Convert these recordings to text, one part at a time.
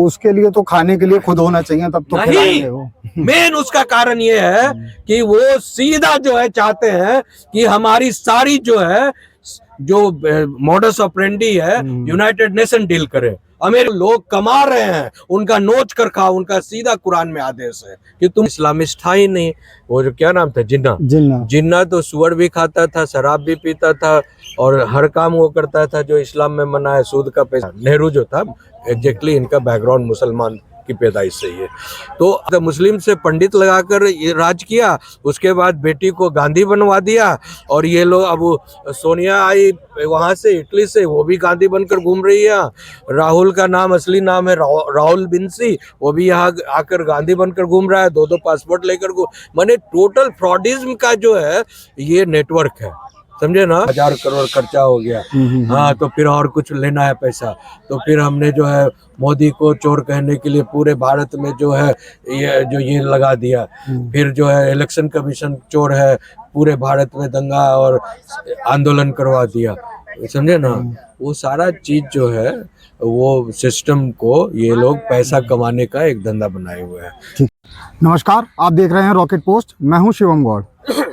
उसके लिए तो खाने के लिए खुद होना चाहिए, तब तो खिलाएंगे वो। मेन उसका कारण ये है कि वो सीधा जो है चाहते हैं कि हमारी सारी जो है जो मॉडस ऑपरेंडी है यूनाइटेड नेशन डील करे। अमेरिका लोग कमा रहे हैं, उनका नोच कर खाओ, उनका सीधा कुरान में आदेश है कि तुम इस्लामिस्ट था ही नहीं। वो जो क्या नाम था, जिन्ना जिन्ना तो सुअर भी खाता था, शराब भी पीता था और हर काम वो करता था जो इस्लाम में मना है, सूद का पैसा। नेहरू जो था एग्जैक्टली इनका बैकग्राउंड मुसलमान की पैदाइश से ही है। तो मुस्लिम से पंडित लगाकर ये राज किया, उसके बाद बेटी को गांधी बनवा दिया और ये लोग अब सोनिया आई वहां से इटली से, वो भी गांधी बनकर घूम रही है। राहुल का नाम असली नाम है राहुल बिंसी, वो भी यहाँ आकर गांधी बनकर घूम रहा है, दो पासपोर्ट लेकर माने टोटल फ्रॉडिज्म का जो है ये नेटवर्क है, समझे ना। 1000 करोड़ खर्चा हो गया। हाँ, तो फिर और कुछ लेना है पैसा, तो फिर हमने जो है मोदी को चोर कहने के लिए पूरे भारत में जो है ये लगा दिया। फिर जो है इलेक्शन कमीशन चोर है, पूरे भारत में दंगा और आंदोलन करवा दिया, समझे ना। वो सारा चीज जो है वो सिस्टम को ये लोग पैसा कमाने का एक धंधा बनाए हुए हैं। नमस्कार, आप देख रहे हैं रॉकेट पोस्ट, मैं हूं शिवम गौड़।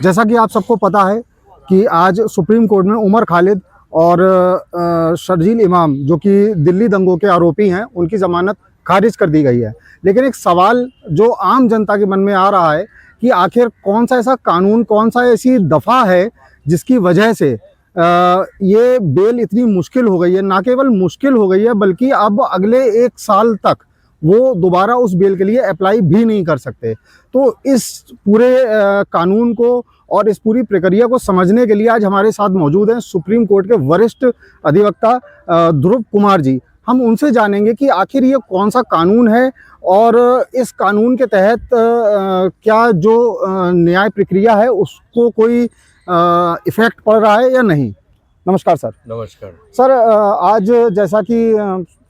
जैसा कि आप सबको पता है कि आज सुप्रीम कोर्ट में उमर खालिद और शर्जील इमाम, जो कि दिल्ली दंगों के आरोपी हैं, उनकी ज़मानत खारिज कर दी गई है। लेकिन एक सवाल जो आम जनता के मन में आ रहा है कि आखिर कौन सा ऐसा कानून, कौन सा ऐसी दफ़ा है जिसकी वजह से ये बेल इतनी मुश्किल हो गई है। ना केवल मुश्किल हो गई है बल्कि अब अगले 1 साल तक वो दोबारा उस बेल के लिए अप्लाई भी नहीं कर सकते। तो इस पूरे कानून को और इस पूरी प्रक्रिया को समझने के लिए आज हमारे साथ मौजूद हैं सुप्रीम कोर्ट के वरिष्ठ अधिवक्ता ध्रुव कुमार जी। हम उनसे जानेंगे कि आखिर ये कौन सा कानून है और इस कानून के तहत क्या जो न्याय प्रक्रिया है उसको कोई इफेक्ट पड़ रहा है या नहीं। नमस्कार सर। नमस्कार सर, आज जैसा कि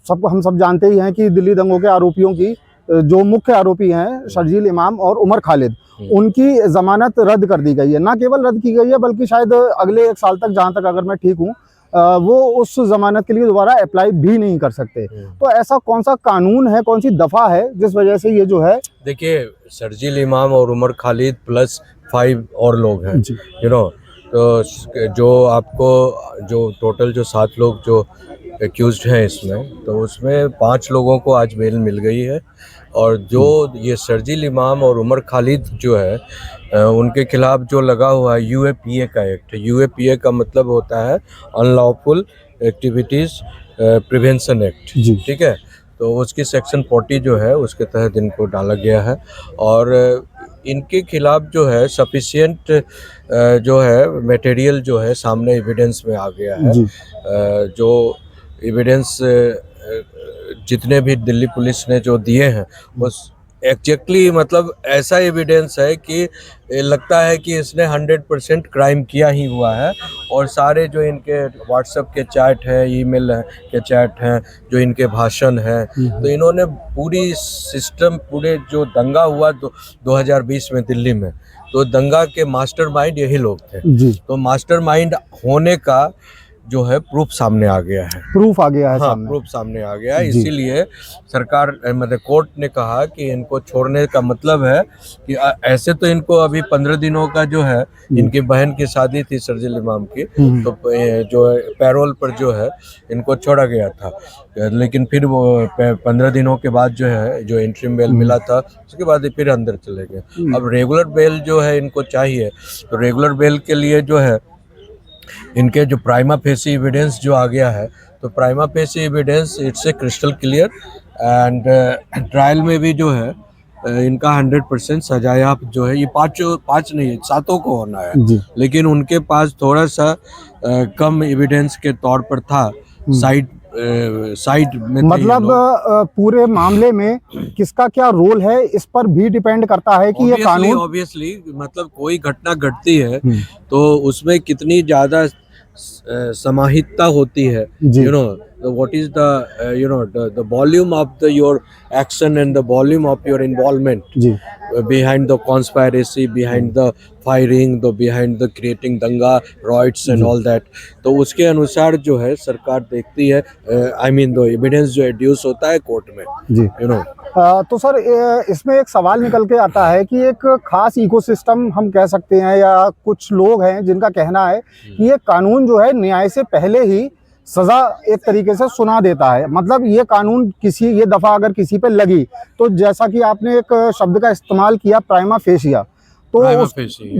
हम सब जानते ही हैं कि दिल्ली दंगों के आरोपियों की जो मुख्य आरोपी हैं शर्जील इमाम और उमर खालिद, उनकी जमानत रद्द कर दी गई है। ना केवल रद्द की गई है बल्कि शायद अगले 1 साल तक, जहां तक अगर मैं ठीक हूं, वो उस जमानत के लिए दोबारा अप्लाई भी नहीं कर सकते। तो ऐसा कौन सा कानून है, कौन सी दफा है जिस वजह से ये जो है। देखिए, शर्जील इमाम और उमर खालिद प्लस 5 और लोग हैं, यू नो। तो जो आपको जो टोटल जो 7 लोग जो एक्यूज्ड हैं इसमें, तो उसमें 5 लोगों को आज बेल मिल गई है। और जो ये शर्जील इमाम और उमर खालिद जो है उनके खिलाफ जो लगा हुआ है यूएपीए का एक्ट। यूएपीए का मतलब होता है अनलॉफुल एक्टिविटीज़ प्रिवेंशन एक्ट, ठीक है। तो उसकी सेक्शन 40 जो है उसके तहत इनको डाला गया है। और इनके खिलाफ जो है सफिशिएंट जो है मटेरियल जो है सामने एविडेंस में आ गया है। जो एविडेंस जितने भी दिल्ली पुलिस ने जो दिए हैं वो एग्जैक्टली मतलब ऐसा एविडेंस है कि लगता है कि इसने 100% क्राइम किया ही हुआ है। और सारे जो इनके व्हाट्सएप के चैट है, ईमेल के चैट हैं, जो इनके भाषण हैं, तो इन्होंने पूरी सिस्टम, पूरे जो दंगा हुआ 2020 में दिल्ली में, तो दंगा के मास्टरमाइंड यही लोग थे। तो मास्टरमाइंड होने का जो है प्रूफ सामने आ गया है। प्रूफ आ गया है। हाँ, प्रूफ सामने आ गया है। इसीलिए सरकार मतलब कोर्ट ने कहा कि इनको छोड़ने का मतलब है कि ऐसे तो इनको अभी 15 दिनों का जो है, इनकी बहन की शादी थी शर्जील इमाम की, तो जो पैरोल पर जो है इनको छोड़ा गया था। लेकिन फिर वो 15 दिनों के बाद जो है जो इंटरिम बेल मिला था, उसके बाद फिर अंदर चले गए। अब रेगुलर बेल जो है इनको चाहिए, तो रेगुलर बेल के लिए जो है इनके जो प्राइमा फेसी एविडेंस जो आ गया है, तो prima facie evidence it's a crystal clear. And trial में भी जो है इनका 100% सजायाब जो है, ये 5 नहीं 7 को होना है। लेकिन उनके पास थोड़ा सा कम एविडेंस के तौर पर था, साइड में। मतलब पूरे मामले में किसका क्या रोल है इस पर भी डिपेंड करता है कि ये कानून, ऑब्वियसली मतलब कोई घटना घटती है तो उसमें कितनी ज़्यादा समाहितता होती है, you know. what is the the volume of your action and the volume of your involvement ji behind the conspiracy, behind the firing, behind the creating दंगा, riots and all that. तो उसके अनुसार जो है सरकार देखती है, I mean the evidence जो एड्यूस होता है कोर्ट में, जी। तो सर इसमें एक सवाल निकल के आता है कि एक खास इकोसिस्टम हम कह सकते हैं या कुछ लोग हैं जिनका कहना है कि ये कानून जो है न्याय से पहले ही सजा एक तरीके से सुना देता है। मतलब ये कानून ये दफा अगर किसी पे लगी तो जैसा कि आपने एक शब्द का इस्तेमाल किया प्राइमा फेशिया, तो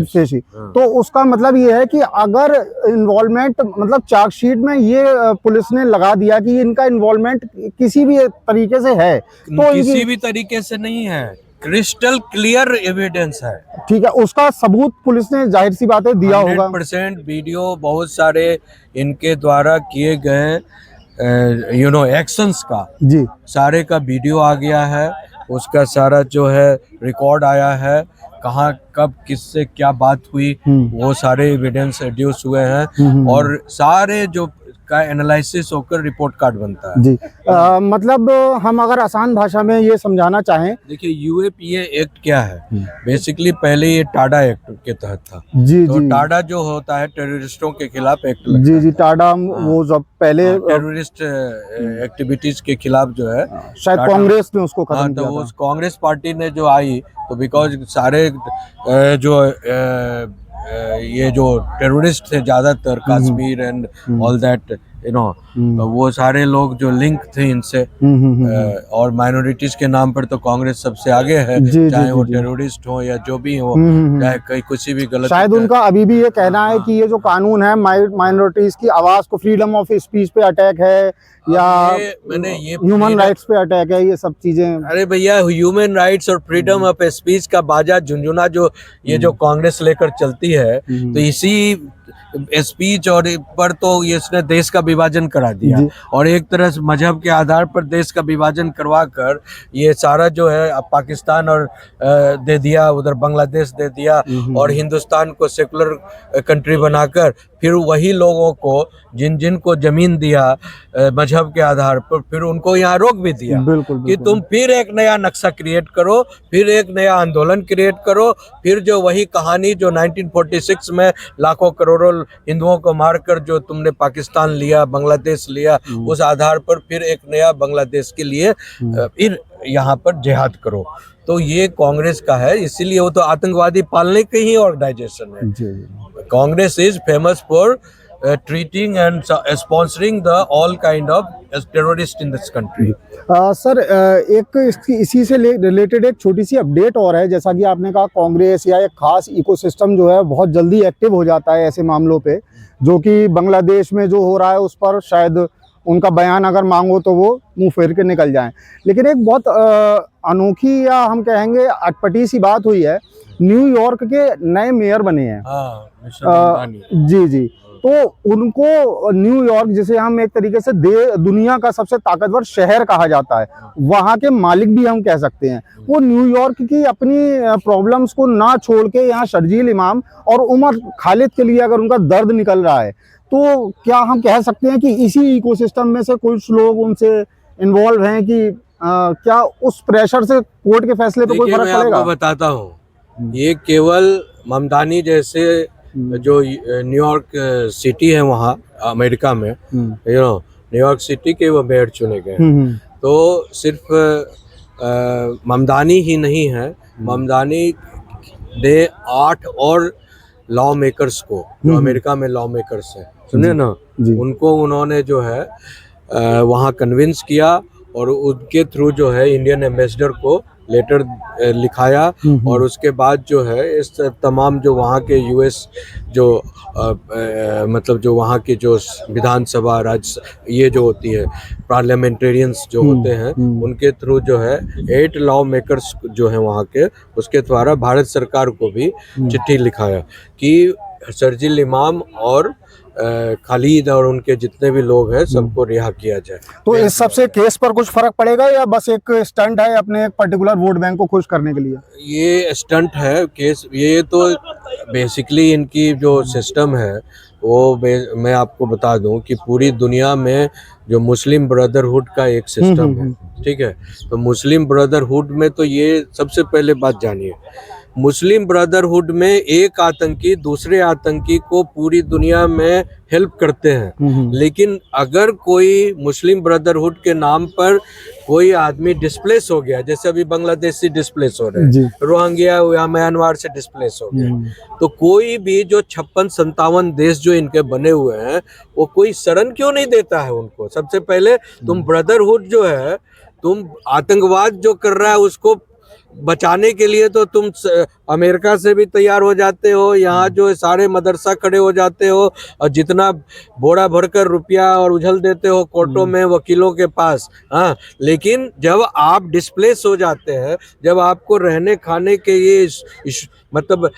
फेशी, तो उसका मतलब ये है कि अगर इन्वॉल्वमेंट मतलब चार्जशीट में ये पुलिस ने लगा दिया कि इनका इन्वॉल्वमेंट किसी भी तरीके से है, तो किसी भी तरीके से नहीं है, क्रिस्टल क्लियर एविडेंस है। ठीक है, उसका सबूत पुलिस ने जाहिर सी बात है दिया होगा। 100% वीडियो बहुत सारे इनके द्वारा किए गए एक्शंस का जी सारे का वीडियो आ गया है, उसका सारा जो है रिकॉर्ड आया है, कहाँ कब किससे क्या बात हुई वो सारे एविडेंस एड्यूस हुए हैं और सारे जो का एनालिसिस होकर रिपोर्ट कार्ड बनता है। जी मतलब हम अगर आसान भाषा में ये समझाना चाहें, देखिए यूएपीए एक्ट क्या है, बेसिकली पहले ये टाडा एक्ट के तहत था। जी तो जी टाडा जो होता है टेररिस्टों के खिलाफ एक्ट लगता जी जी टाडा वो जब पहले टेररिस्ट एक्टिविटीज के खिलाफ जो है शायद कांग्रेस ने उसको खत्म तो किया वो था। कांग्रेस पार्टी ने जो आई तो बिकॉज सारे जो ये जो टेररिस्ट थे ज्यादातर कश्मीर एंड ऑल दैट वो सारे लोग जो लिंक थे इनसे और माइनॉरिटीज के नाम पर तो कांग्रेस सबसे आगे है, चाहे वो टेररिस्ट हो या जो भी हो, चाहे कहीं कुछ भी गलत। शायद उनका अभी भी ये कहना है कि ये जो कानून है माइनॉरिटीज की आवाज को, फ्रीडम ऑफ स्पीच पे अटैक है या ह्यूमन राइट्स पे अटैक है, ये सब चीजें। अरे भैया ह्यूमन राइट्स और फ्रीडम ऑफ स्पीच का बाजा झुंझुना जो ये जो कांग्रेस लेकर चलती है, तो इसी स्पीच और पर तो इसने देश का विभाजन करा दिया और एक तरह से मजहब के आधार पर देश का विभाजन करवा कर ये सारा जो है पाकिस्तान और दे दिया, उधर बांग्लादेश दे दिया और हिंदुस्तान को सेकुलर कंट्री बनाकर फिर वही लोगों को जिन को जमीन दिया मजहब के आधार पर फिर उनको यहाँ रोक भी दिया कि तुम फिर एक नया नक्शा क्रिएट करो, फिर एक नया आंदोलन क्रिएट करो, फिर जो वही कहानी जो 1946 में लाखों करोड़ों हिंदुओं को मारकर जो तुमने पाकिस्तान लिया, बांग्लादेश लिया, उस आधार पर फिर एक नया बांग्लादेश के लिए फिर यहाँ पर जिहाद करो। तो ये कांग्रेस का है, इसीलिए वो तो आतंकवादी पालने की ही ऑर्गेनाइजेशन है। Congress is famous for treating and sponsoring the all kind of terrorist in this country. Sir एक इसी से रिलेटेड एक छोटी सी अपडेट और है, जैसा कि आपने कहा कांग्रेस या एक खास इकोसिस्टम जो है बहुत जल्दी एक्टिव हो जाता है ऐसे मामलों पे, जो कि बांग्लादेश में जो हो रहा है उस पर शायद उनका बयान अगर मांगो तो वो मुंह फेर के निकल जाएं। लेकिन एक बहुत अनोखी या हम कहेंगे अटपटी सी बात हुई है, न्यूयॉर्क के नए मेयर बने हैं। जी जी, तो उनको न्यूयॉर्क जिसे हम एक तरीके से दुनिया का सबसे ताकतवर शहर कहा जाता है, वहाँ के मालिक भी हम कह सकते हैं, वो न्यूयॉर्क की अपनी प्रॉब्लम्स को ना छोड़ के यहाँ शर्जील इमाम और उमर खालिद के लिए अगर उनका दर्द निकल रहा है, तो क्या हम कह सकते हैं कि इसी इकोसिस्टम में से कुछ लोग उनसे इन्वॉल्व हैं कि क्या उस प्रेशर से कोर्ट के फैसले पे कोई फर्क पड़ेगा? मैं आपको बताता हूँ, ये केवल ममदानी जैसे जो न्यूयॉर्क सिटी है वहाँ अमेरिका में, न्यूयॉर्क सिटी के वो मेयर चुने गए, तो सिर्फ ममदानी ही नहीं है, ममदानी ने 8 और लॉ मेकर्स को, जो अमेरिका में लॉ मेकर्स हैं, सुने ना, उनको उन्होंने जो है वहाँ कन्विंस किया और उनके थ्रू जो है इंडियन एम्बेसडर को लेटर लिखाया और उसके बाद जो है इस तमाम जो वहाँ के यूएस जो मतलब जो वहाँ के जो विधानसभा राज्य ये जो होती है पार्लियामेंटेरियंस जो होते हैं, उनके थ्रू जो है 8 लॉ मेकर्स जो हैं वहाँ के, उसके द्वारा भारत सरकार को भी चिट्ठी लिखाया कि शर्जील इमाम और खालिद और उनके जितने भी लोग हैं सबको रिहा किया जाए। तो इस सबसे केस पर कुछ फर्क पड़ेगा या बस एक स्टंट है अपने एक पर्टिकुलर वोट बैंक को खुश करने के लिए? ये स्टंट है केस, ये तो बेसिकली इनकी जो सिस्टम है मैं आपको बता दूं कि पूरी दुनिया में जो मुस्लिम ब्रदरहुड का एक सिस्टम है, ठीक है। तो मुस्लिम ब्रदरहुड में तो ये सबसे पहले बात जानिए, मुस्लिम ब्रदरहुड में एक आतंकी दूसरे आतंकी को पूरी दुनिया में हेल्प करते हैं। लेकिन अगर कोई मुस्लिम ब्रदरहुड के नाम पर कोई आदमी डिस्प्लेस हो गया, जैसे अभी बांग्लादेशी डिस्प्लेस हो रहे हैं, रोहिंग्या या म्यांमार से डिस्प्लेस हो गए, तो कोई भी जो 56-57 देश जो इनके बने हुए हैं, वो कोई शरण क्यों नहीं देता है उनको? सबसे पहले तुम ब्रदरहुड जो है, तुम आतंकवाद जो कर रहा है उसको बचाने के लिए तो तुम अमेरिका से भी तैयार हो जाते हो, यहाँ जो सारे मदरसा खड़े हो जाते हो और जितना बोरा भरकर रुपया और उछल देते हो कोर्टों में वकीलों के पास। हाँ, लेकिन जब आप डिस्प्लेस हो जाते हैं, जब आपको रहने खाने के ये मतलब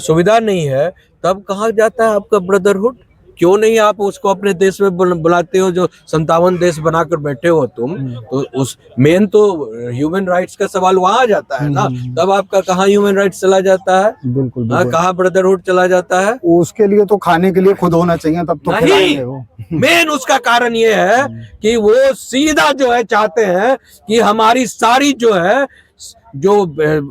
सुविधा नहीं है, तब कहाँ जाता है आपका ब्रदरहुड? क्यों नहीं आप उसको अपने देश में बुलाते हो? जो 57 देश बनाकर बैठे हो तुम, तो उस मेन तो ह्यूमन राइट्स का सवाल वहां जाता है ना। तब आपका कहाँ ह्यूमन राइट्स चला जाता है? बिल्कुल, कहाँ ब्रदरहुड चला जाता है? उसके लिए तो खाने के लिए खुद होना चाहिए, तब तो खिलाएंगे वो। मेन उसका कारण ये है कि वो सीधा जो है चाहते हैं कि हमारी सारी जो है जो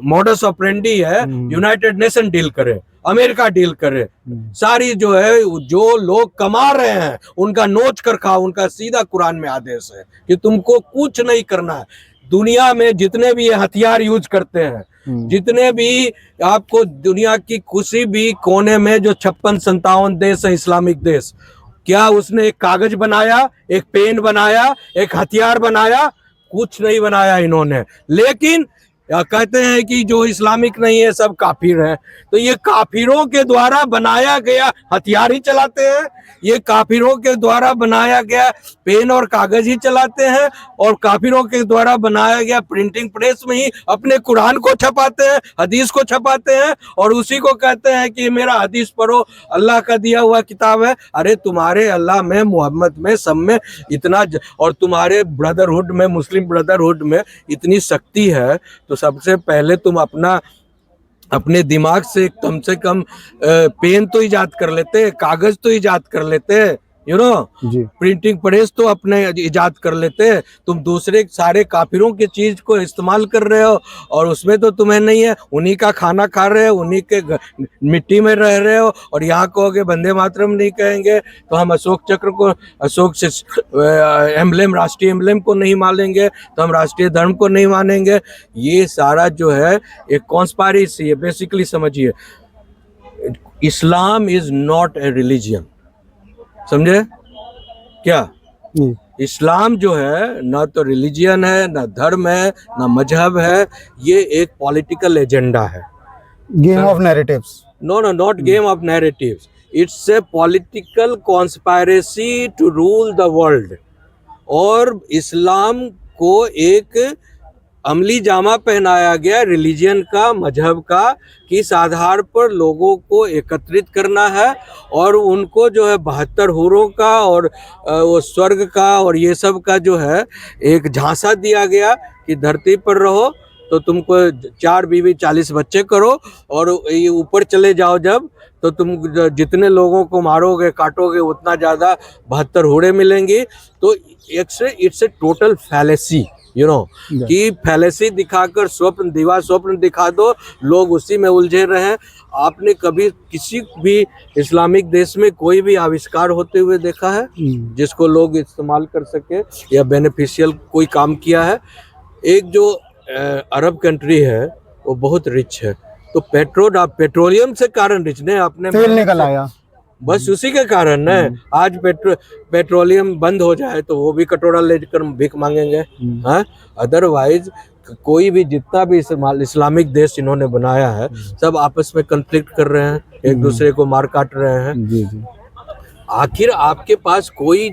मॉडस ऑपरेंडी है यूनाइटेड नेशन डील करे, अमेरिका डील करे, सारी जो है जो लोग कमा रहे हैं उनका नोच कर खाओ। उनका सीधा कुरान में आदेश है कि तुमको कुछ नहीं करना है। दुनिया में जितने भी ये हथियार यूज करते हैं, जितने भी आपको दुनिया की किसी भी कोने में जो 56-57 देश है इस्लामिक देश, क्या उसने एक कागज बनाया, एक पेन बनाया, एक हथियार बनाया? कुछ नहीं बनाया इन्होंने। लेकिन कहते हैं कि जो इस्लामिक नहीं है सब काफिर है। तो ये काफिरों के द्वारा बनाया गया हथियार ही चलाते हैं, ये काफिरों के द्वारा बनाया गया पेन और कागज ही चलाते हैं, और काफिरों के द्वारा बनाया गया प्रिंटिंग प्रेस में ही अपने कुरान को छपाते हैं, हदीस को छपाते हैं, और उसी को कहते हैं कि मेरा हदीस पढ़ो, अल्लाह का दिया हुआ किताब है। अरे तुम्हारे अल्लाह में, मोहम्मद में, सब में इतना और तुम्हारे ब्रदरहुड में, मुस्लिम ब्रदरहुड में इतनी शक्ति है, तो सबसे पहले तुम अपने दिमाग से कम पेन तो इजाद कर लेते, कागज तो इजाद कर लेते, प्रिंटिंग प्रेस तो अपने इजाद कर लेते। तुम दूसरे सारे काफिरों की चीज को इस्तेमाल कर रहे हो, और उसमें तो तुम्हें नहीं है। उन्हीं का खाना खा रहे हो, उन्हीं के मिट्टी में रह रहे हो, और यहाँ कहोगे वंदे मातरम नहीं कहेंगे तो हम अशोक चक्र को, अशोक से एम्बलेम, राष्ट्रीय एम्बलेम को नहीं मानेंगे, तो हम राष्ट्रीय धर्म को नहीं मानेंगे। ये सारा जो है एक कॉन्स्पायरेसी है। बेसिकली समझिए, Islam is not a religion, समझे क्या? इस्लाम जो है ना तो रिलीजियन है, ना धर्म है, ना मजहब है, ये एक पॉलिटिकल एजेंडा है। Game of narratives. No, not game of narratives, it's a political conspiracy to rule the world. और इस्लाम को एक अमली जामा पहनाया गया रिलीजियन का, मजहब का, कि इस आधार पर लोगों को एकत्रित करना है, और उनको जो है 72 हूरों का और वो स्वर्ग का और ये सब का जो है एक झांसा दिया गया कि धरती पर रहो तो तुमको 4 बीवी 40 बच्चे करो, और ये ऊपर चले जाओ जब, तो तुम जितने लोगों को मारोगे काटोगे उतना ज़्यादा 72 हूरें मिलेंगी। तो इट्स ए टोटल फैलेसी, कि फैलेसी दिखाकर स्वप्न दिखा दो, लोग उसी में उलझे रहे। आपने कभी किसी भी इस्लामिक देश में कोई भी आविष्कार होते हुए देखा है जिसको लोग इस्तेमाल कर सके या बेनिफिशियल कोई काम किया है? एक जो अरब कंट्री है वो बहुत रिच है, तो पेट्रोलियम से कारण रिच ने अपने तेल निकल आया, बस उसी के कारण है। आज पेट्रोलियम बंद हो जाए तो वो भी कटोरा लेकर भीख मांगेंगे। हाँ, अदरवाइज कोई भी जितना भी इस्लामिक देश इन्होंने बनाया है सब आपस में कॉन्फ्लिक्ट कर रहे हैं, एक दूसरे को मार काट रहे हैं। आखिर आपके पास कोई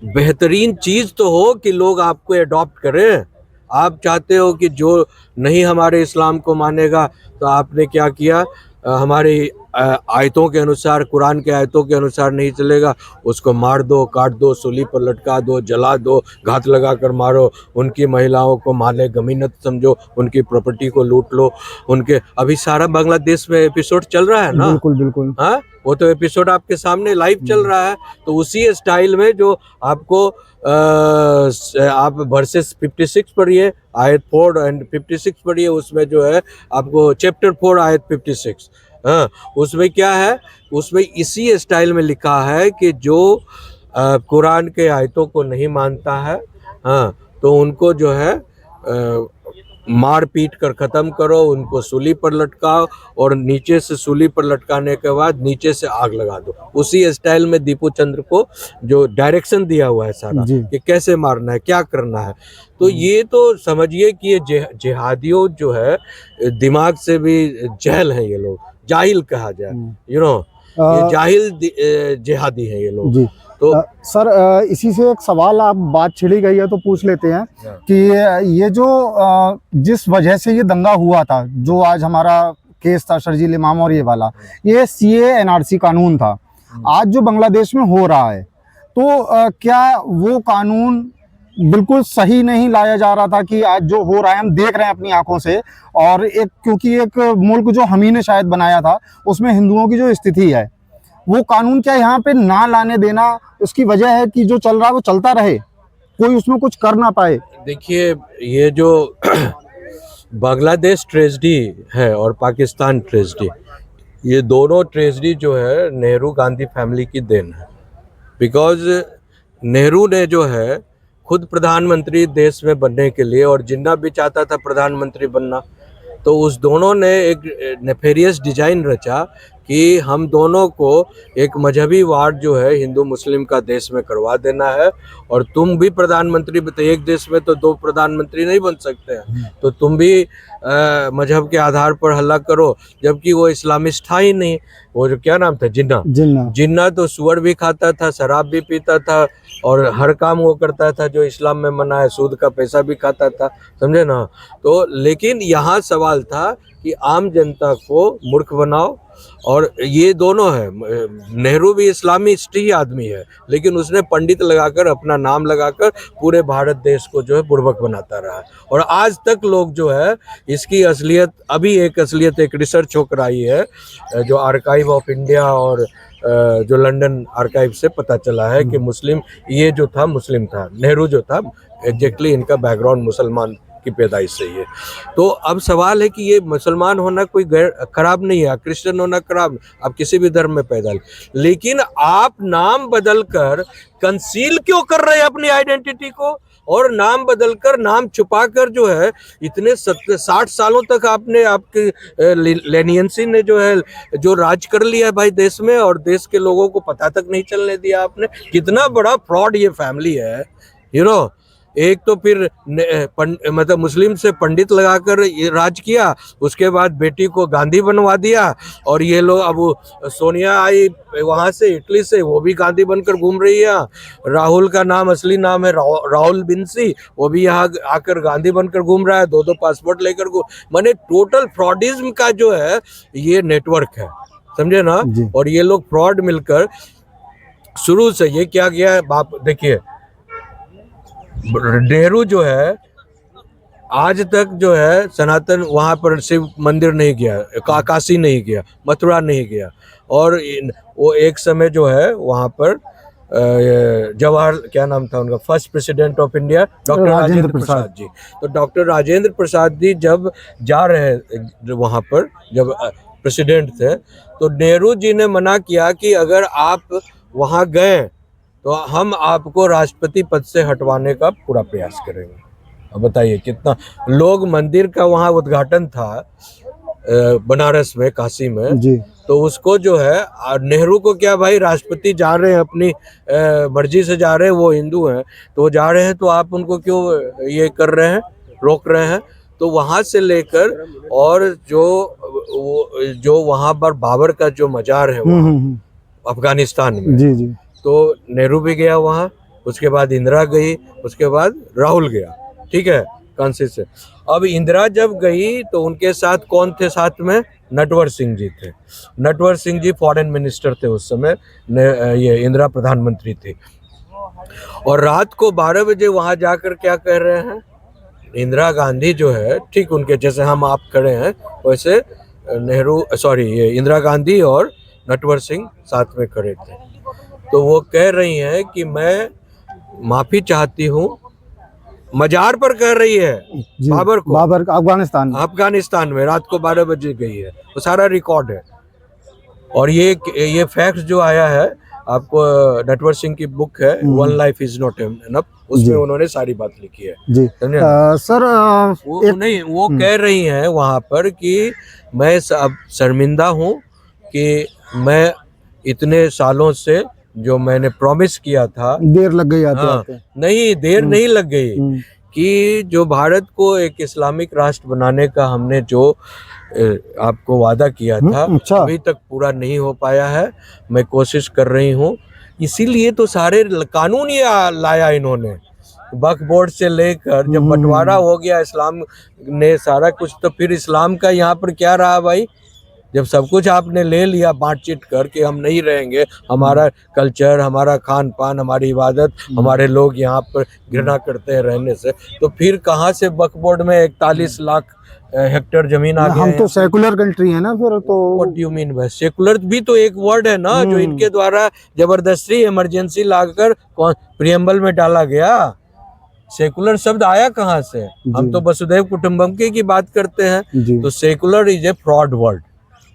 बेहतरीन चीज तो हो कि लोग आपको अडॉप्ट करें। आप चाहते हो कि जो नहीं हमारे इस्लाम को मानेगा, तो आपने क्या किया, हमारे आयतों के अनुसार, कुरान के आयतों के अनुसार नहीं चलेगा, उसको मार दो, काट दो, सूली पर लटका दो, जला दो, घात लगा कर मारो, उनकी महिलाओं को माले गमीनत समझो, उनकी प्रॉपर्टी को लूट लो, उनके अभी सारा बांग्लादेश में एपिसोड चल रहा है ना। बिल्कुल बिल्कुल। हाँ, वो तो एपिसोड आपके सामने लाइव चल रहा है। तो उसी स्टाइल में जो आपको आप वर्सेस 56 पढ़िए, आयत 4 एंड 56 पढ़िए, उसमें जो है आपको चैप्टर 4 आयत 56, हाँ, उसमें क्या है, उसमें इसी स्टाइल में लिखा है कि जो कुरान के आयतों को नहीं मानता है, हाँ, तो उनको जो है मार पीट कर ख़त्म करो, उनको सूली पर लटकाओ, और नीचे से सूली पर लटकाने के बाद नीचे से आग लगा दो। उसी स्टाइल में दीपू चंद्र को जो डायरेक्शन दिया हुआ है सारा कि कैसे मारना है, क्या करना है। तो ये तो समझिए कि ये जिहादियों जो है दिमाग से भी जहल हैं, ये लोग जाहिल कहा जाए, यू नो, ये जाहिल जिहादी हैं ये लोग। तो सर इसी से एक सवाल, आप बात छिड़ी गई है तो पूछ लेते हैं कि ये जो जिस वजह से ये दंगा हुआ था, जो आज हमारा केस था शर्जील इमाम और ये वाला, ये CAA NRC कानून था, आज जो बांग्लादेश में हो रहा है, तो क्या वो कानून बिल्कुल सही नहीं लाया जा रहा था कि आज जो हो रहा है हम देख रहे हैं अपनी आंखों से, और एक क्योंकि एक मुल्क जो हम ही ने शायद बनाया था उसमें हिंदुओं की जो स्थिति है, वो कानून क्या यहाँ पे ना लाने देना उसकी वजह है कि जो चल रहा है वो चलता रहे, कोई उसमें कुछ कर ना पाए? देखिए, ये जो बांग्लादेश ट्रेजेडी है और पाकिस्तान ट्रेजेडी, ये दोनों ट्रेजेडी जो है नेहरू गांधी फैमिली की देन है। बिकॉज नेहरू ने जो है खुद प्रधानमंत्री देश में बनने के लिए, और जिन्ना भी चाहता था प्रधानमंत्री बनना, तो उस दोनों ने एक नेफेरियस डिजाइन रचा कि हम दोनों को एक मजहबी वार जो है हिंदू मुस्लिम का देश में करवा देना है, और तुम भी प्रधानमंत्री, तो एक देश में तो 2 प्रधानमंत्री नहीं बन सकते हैं, तो तुम भी मजहब के आधार पर हल्ला करो। जबकि वो इस्लामिस्ट था ही नहीं, वो जो क्या नाम था, जिन्ना तो सुअर भी खाता था, शराब भी पीता था, और हर काम वो करता था जो इस्लाम में मना है, सूद का पैसा भी खाता था, समझे ना। तो लेकिन यहाँ सवाल था कि आम जनता को मूर्ख बनाओ, और ये दोनों है, नेहरू भी इस्लामिस्ट ही आदमी है, लेकिन उसने पंडित लगाकर, अपना नाम लगाकर पूरे भारत देश को जो है बुर्बक बनाता रहा है। और आज तक लोग जो है इसकी असलियत, अभी एक असलियत, एक रिसर्च होकर आई है जो आर्काइव ऑफ इंडिया और जो लंदन आर्काइव से पता चला है कि मुस्लिम, ये जो था मुस्लिम था, नेहरू जो था एग्जैक्टली इनका बैकग्राउंड मुसलमान की पैदाइश से ही है। तो अब सवाल है कि ये मुसलमान होना कोई खराब नहीं है, क्रिश्चियन होना खराब, आप किसी भी धर्म में पैदा, लेकिन आप नाम बदलकर कंसील क्यों कर रहे हैं अपनी आइडेंटिटी को, और नाम बदलकर, नाम छुपाकर जो है इतने 60 सालों तक आपने, आपके लेनियंसी ने जो है जो राज कर लिया है भाई देश में, और देश के लोगों को पता तक नहीं चलने दिया आपने। कितना बड़ा फ्रॉड ये फैमिली है, यू नो। एक तो फिर मतलब मुस्लिम से पंडित लगाकर राज किया, उसके बाद बेटी को गांधी बनवा दिया, और ये लोग, अब सोनिया आई वहाँ से इटली से, वो भी गांधी बनकर घूम रही है। राहुल का नाम, असली नाम है राहुल बिंसी, वो भी यहाँ आकर गांधी बनकर घूम रहा है, 2 पासपोर्ट लेकर माने टोटल फ्रॉडिज्म का जो है ये नेटवर्क है, समझे ना। और ये लोग फ्रॉड मिलकर शुरू से ये क्या किया है, बाप देखिए, नेहरू जो है आज तक जो है सनातन, वहाँ पर शिव मंदिर नहीं गया, काशी नहीं गया, मथुरा नहीं गया, और वो एक समय जो है वहाँ पर जवाहर, क्या नाम था उनका, first president of India, doctor Rajendra Prasad ji. तो डॉक्टर राजेंद्र प्रसाद जी जब जा रहे वहाँ पर, जब प्रेसिडेंट थे, तो नेहरू जी ने मना किया कि अगर आप वहाँ गए तो हम आपको राष्ट्रपति पद से हटवाने का पूरा प्रयास करेंगे। अब बताइए कितना लोग, मंदिर का वहाँ उद्घाटन था बनारस में, काशी में जी। तो उसको जो है, नेहरू को क्या भाई, राष्ट्रपति जा रहे हैं अपनी मर्जी से जा रहे हैं, वो हिंदू हैं, तो वो जा रहे हैं, तो आप उनको क्यों ये कर रहे हैं, रोक रहे हैं। तो वहाँ से लेकर, और जो वहाँ पर बाबर का जो मजार है अफगानिस्तान में, जी। तो नेहरू भी गया वहाँ, उसके बाद इंदिरा गई, उसके बाद राहुल गया, ठीक है, कांसी से। अब इंदिरा जब गई तो उनके साथ कौन थे साथ में, नटवर सिंह जी थे। नटवर सिंह जी फॉरेन मिनिस्टर थे उस समय, ये इंदिरा प्रधानमंत्री थी। और रात को 12 बजे वहां जाकर क्या कह रहे हैं, इंदिरा गांधी जो है, ठीक उनके जैसे हम आप खड़े हैं वैसे ये इंदिरा गांधी और नटवर सिंह साथ में खड़े थे। तो वो कह रही हैं कि मैं माफी चाहती हूँ, मजार पर कह रही है जी, बाबर को, बाबर अफगानिस्तान में रात को 12 बजे गई है, वो सारा रिकॉर्ड है। और ये फैक्ट जो आया है आपको, नटवर सिंह की बुक है one life is not enough, उसमें उन्होंने सारी बात लिखी है जी। समझे? सर वो कह रही हैं वहां पर कि मैं अब शर्मिंदा हूँ कि मैं इतने सालों से जो मैंने प्रॉमिस किया था, देर लग गई आते हाँ, आते। नहीं देर नहीं लग गई, कि जो भारत को एक इस्लामिक राष्ट्र बनाने का हमने जो आपको वादा किया था, अच्छा। अभी तक पूरा नहीं हो पाया है। मैं कोशिश कर रही हूँ, इसीलिए तो सारे कानून ये लाया इन्होंने, वक्फ बोर्ड से लेकर जब बंटवारा हो गया इस्लाम ने सारा कुछ, तो फिर इस्लाम का यहाँ पर क्या रहा भाई? जब सब कुछ आपने ले लिया बांट चिट कर के हम नहीं रहेंगे, हमारा कल्चर, हमारा खान पान, हमारी इबादत, हमारे लोग यहाँ पर घृणा करते हैं रहने से, तो फिर कहाँ से वक्फ बोर्ड में 41 लाख हेक्टेयर जमीन आ गया? हम तो सेकुलर कंट्री है ना, फिर तो what do you mean by secular? भी तो एक वर्ड है ना जो इनके द्वारा जबरदस्ती इमरजेंसी लाकर प्रियम्बल में डाला गया। सेकुलर शब्द आया कहाँ से? हम तो वसुधैव कुटुंबकम की बात करते हैं। तो secular is a fraud word,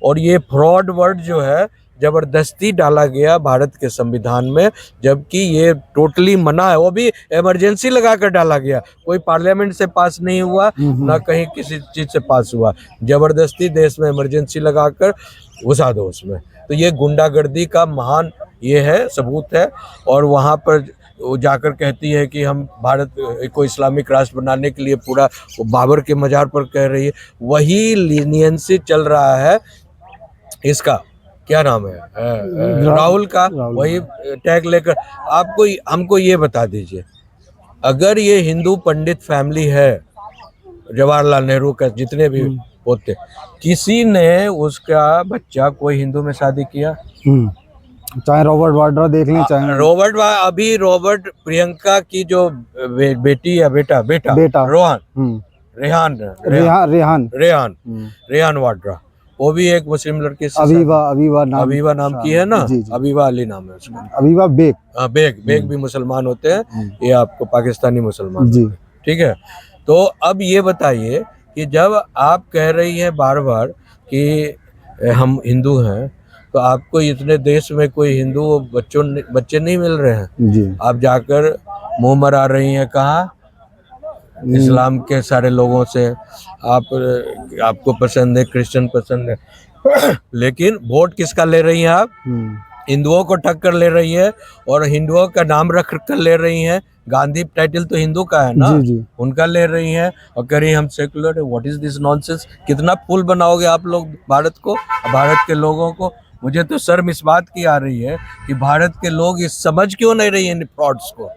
और ये फ्रॉड वर्ड जो है जबरदस्ती डाला गया भारत के संविधान में, जबकि ये टोटली मना है। वो भी इमरजेंसी लगाकर डाला गया, कोई पार्लियामेंट से पास नहीं हुआ, ना कहीं किसी चीज से पास हुआ, जबरदस्ती देश में इमरजेंसी लगाकर घुसा दो उसमें। तो ये गुंडागर्दी का महान ये है सबूत है। और वहाँ पर वो जाकर कहती है कि हम भारत को इस्लामिक राष्ट्र बनाने के लिए पूरा, वो बाबर के मजार पर कह रही है। वही लीनियंसी चल रहा है इसका, क्या नाम है, राहुल का, वही टैग लेकर। आपको हमको ये बता दीजिए, अगर ये हिंदू पंडित फैमिली है, जवाहरलाल नेहरू का जितने भी पोते, किसी ने उसका बच्चा कोई हिंदू में शादी किया? चाहे रॉबर्ट वाड्रा देख लें, चाहे अभी रॉबर्ट प्रियंका की जो बेटी या बेटा रेहान वाड्रा, वो भी एक मुस्लिम लड़की से, अबीबा नाम की है ना, अबीबा अली नाम है उसका, अबीबा बेग, बेग भी मुसलमान होते हैं, ये आपको पाकिस्तानी मुसलमान जी, ठीक है। तो अब ये बताइए कि जब आप कह रही हैं बार बार कि हम हिंदू हैं, तो आपको इतने देश में कोई हिंदू बच्चे नहीं मिल रहे हैं जी। आप जाकर मुंह मरा रही हैं कहाँ? इस्लाम के सारे लोगों से। आपको पसंद है, क्रिश्चियन पसंद है, लेकिन वोट किसका ले रही हैं आप? हिंदुओं को टक्कर ले रही है, और हिंदुओं का नाम रख कर ले रही हैं। गांधी टाइटल तो हिंदू का है ना, जी। उनका ले रही हैं और कह रही हैं हम सेकुलर है। What is this nonsense? कितना फूल बनाओगे आप लोग भारत को, भारत के लोगों को? मुझे तो शर्म इस बात की आ रही है कि भारत के लोग इस समझ क्यों नहीं रही इन फ्रॉड्स को।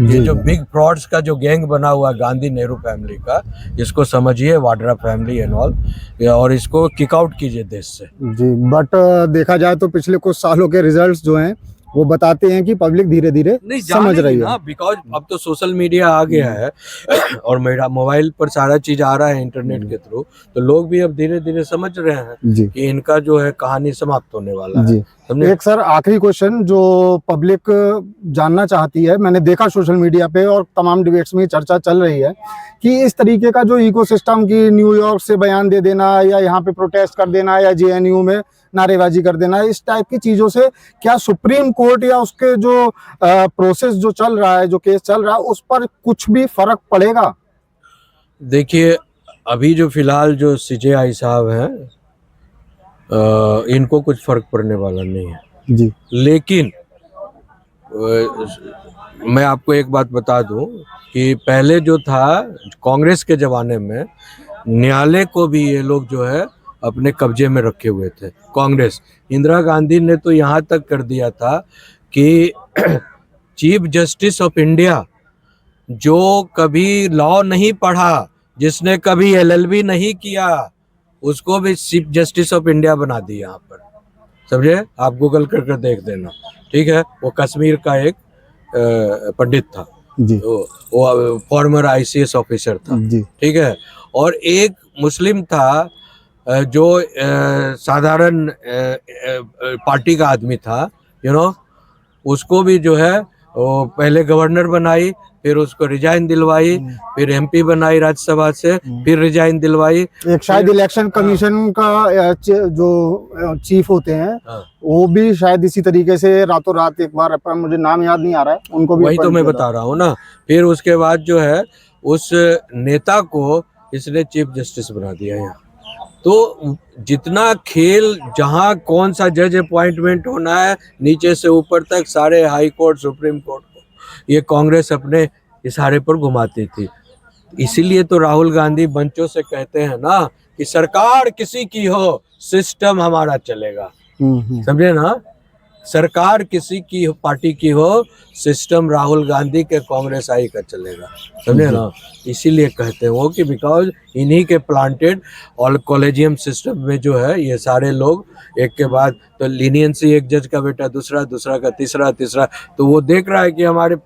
ये जो बिग फ्रॉड्स का जो गैंग बना हुआ गांधी नेहरू फैमिली का, इसको समझिए, वाड्रा फैमिली एंड ऑल, और इसको किक आउट कीजिए देश से जी। बट देखा जाए तो पिछले कुछ सालों के रिजल्ट्स जो हैं वो बताते हैं कि पब्लिक धीरे धीरे समझ रही है, बिकॉज अब तो सोशल मीडिया आ गया है और मेरा मोबाइल पर सारा चीज आ रहा है इंटरनेट के थ्रू, तो लोग भी अब धीरे धीरे समझ रहे हैं कि इनका जो है कहानी समाप्त होने वाला है। एक सर आखिरी क्वेश्चन जो पब्लिक जानना चाहती है, मैंने देखा सोशल मीडिया पे और तमाम डिबेट्स में चर्चा चल रही है कि इस तरीके का जो इकोसिस्टम की न्यूयॉर्क से बयान दे देना या यहाँ पे प्रोटेस्ट कर देना या जेएनयू में नारेबाजी कर देना, इस टाइप की चीजों से क्या सुप्रीम कोर्ट या उसके जो प्रोसेस जो चल रहा है, जो केस चल रहा है, उस पर कुछ भी फर्क पड़ेगा? देखिए, अभी जो फिलहाल जो सीजेआई साहब हैं, इनको कुछ फर्क पड़ने वाला नहीं है जी। लेकिन मैं आपको एक बात बता दूं कि पहले जो था कांग्रेस के जमाने में, न्यायालय को भी ये लोग जो है अपने कब्जे में रखे हुए थे। कांग्रेस, इंदिरा गांधी ने तो यहाँ तक कर दिया था कि चीफ जस्टिस ऑफ इंडिया, जो कभी लॉ नहीं पढ़ा, जिसने कभी एलएलबी नहीं किया, उसको भी चीफ जस्टिस ऑफ इंडिया बना दी यहाँ पर, समझे। आप गूगल कर देख देना, ठीक है। वो कश्मीर का एक पंडित था, जी वो फॉर्मर ICS ऑफिसर था, जी ठीक है। और एक मुस्लिम था जो साधारण पार्टी का आदमी था, उसको भी जो है वो पहले गवर्नर बनाई, फिर उसको रिजाइन दिलवाई, फिर MP बनाई राज्यसभा से, फिर रिजाइन दिलवाई। एक शायद इलेक्शन कमीशन का जो चीफ होते हैं, हाँ। वो भी शायद इसी तरीके से रातों रात एक बार, पर मुझे नाम याद नहीं आ रहा है, उनको भी वही तो मैं बता रहा हूँ ना। फिर उसके बाद जो है उस नेता को इसने चीफ जस्टिस बना दिया यहाँ। तो जितना खेल, जहाँ कौन सा जज अपॉइंटमेंट होना है नीचे से ऊपर तक, सारे हाई कोर्ट सुप्रीम कोर्ट को ये कांग्रेस अपने इशारे पर घुमाती थी। इसीलिए तो राहुल गांधी मंचों से कहते हैं ना कि सरकार किसी की हो, सिस्टम हमारा चलेगा, समझे ना। सरकार किसी की पार्टी की हो, सिस्टम राहुल गांधी के कांग्रेस आई का चलेगा, समझे ना। इसीलिए कहते हैं वो कि बिकॉज इन्हीं के प्लांटेड और कॉलेजियम सिस्टम में जो है ये सारे लोग एक के बाद तो लीनियंसी, एक जज का बेटा दूसरा, दूसरा का तीसरा, तीसरा, तो वो देख रहा है कि हमारे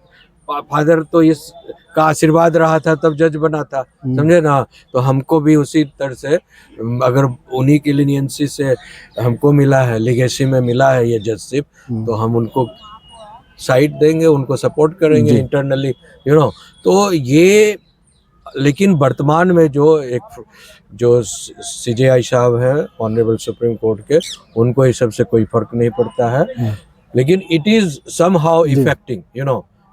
फादर तो इस का आशीर्वाद रहा था तब जज बना था, समझे ना। तो हमको भी उसी तरह से, अगर उन्हीं की लीनियंसी से हमको मिला है, लीगेसी में मिला है ये जजशिप, तो हम उनको साइड देंगे, उनको सपोर्ट करेंगे इंटरनली, तो ये। लेकिन वर्तमान में जो CJI साहब हैं ऑनरेबल सुप्रीम कोर्ट के, उनको इस सब से कोई फर्क नहीं पड़ता है, लेकिन it is somehow affecting,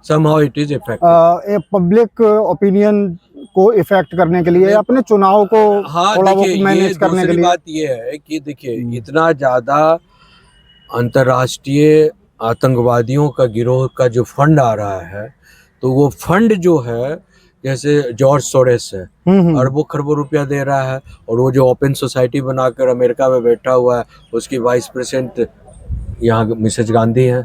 somehow it is effective। Public opinion को इफेक्ट करने के लिए, अपने चुनाव को थोड़ा वो मैनेज करने के लिए। बात ये है कि देखिए इतना ज्यादा अंतर्राष्ट्रीय आतंकवादियों का गिरोह का जो फंड आ रहा है, तो वो फंड जो है, जैसे जॉर्ज सोरेस है, अरबों खरबों रुपया दे रहा है, और वो जो ओपन सोसाइटी बनाकर अमेरिका में बैठा हुआ है, उसकी वाइस प्रेसिडेंट यहाँ मिसेज गांधी है।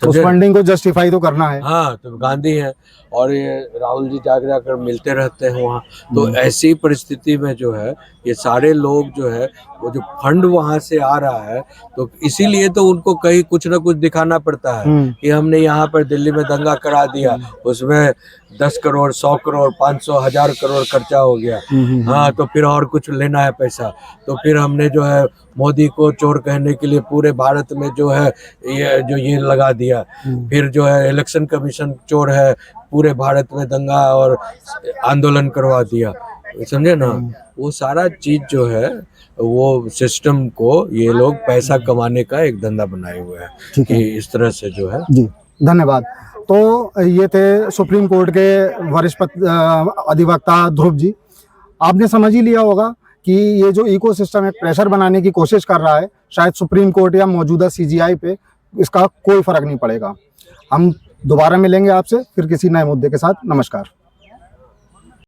उस फंडिंग को जस्टिफाई तो करना है। हाँ, तो गांधी हैं, और ये राहुल जी जाकर मिलते रहते हैं वहाँ। तो ऐसी परिस्थिति में जो है ये सारे लोग जो है, वो जो फंड वहाँ से आ रहा है, तो इसीलिए तो उनको कहीं कुछ ना कुछ दिखाना पड़ता है कि हमने यहाँ पर दिल्ली में दंगा करा दिया, उसमें 10 करोड़ 100 करोड़ 500 1000 करोड़ खर्चा हो गया, हाँ, तो फिर और कुछ लेना है पैसा, तो फिर हमने जो है मोदी को चोर कहने के लिए पूरे भारत में जो है ये लगा दिया, फिर जो है इलेक्शन कमीशन चोर है, पूरे भारत में दंगा और आंदोलन करवा दिया, समझे ना। वो सारा चीज जो है वो सिस्टम को ये लोग पैसा कमाने का एक धंधा बनाए हुए हैं कि इस तरह से जो है। जी, धन्यवाद। तो ये थे सुप्रीम कोर्ट के वरिष्ठ अधिवक्ता ध्रुव जी। आपने समझ ही लिया होगा कि ये जो इकोसिस्टम एक प्रेशर बनाने की कोशिश कर रहा है, शायद सुप्रीम कोर्ट या मौजूदा CJI पे इसका कोई फर्क नहीं पड़ेगा। हम दोबारा मिलेंगे आपसे फिर किसी नए मुद्दे के साथ। नमस्कार।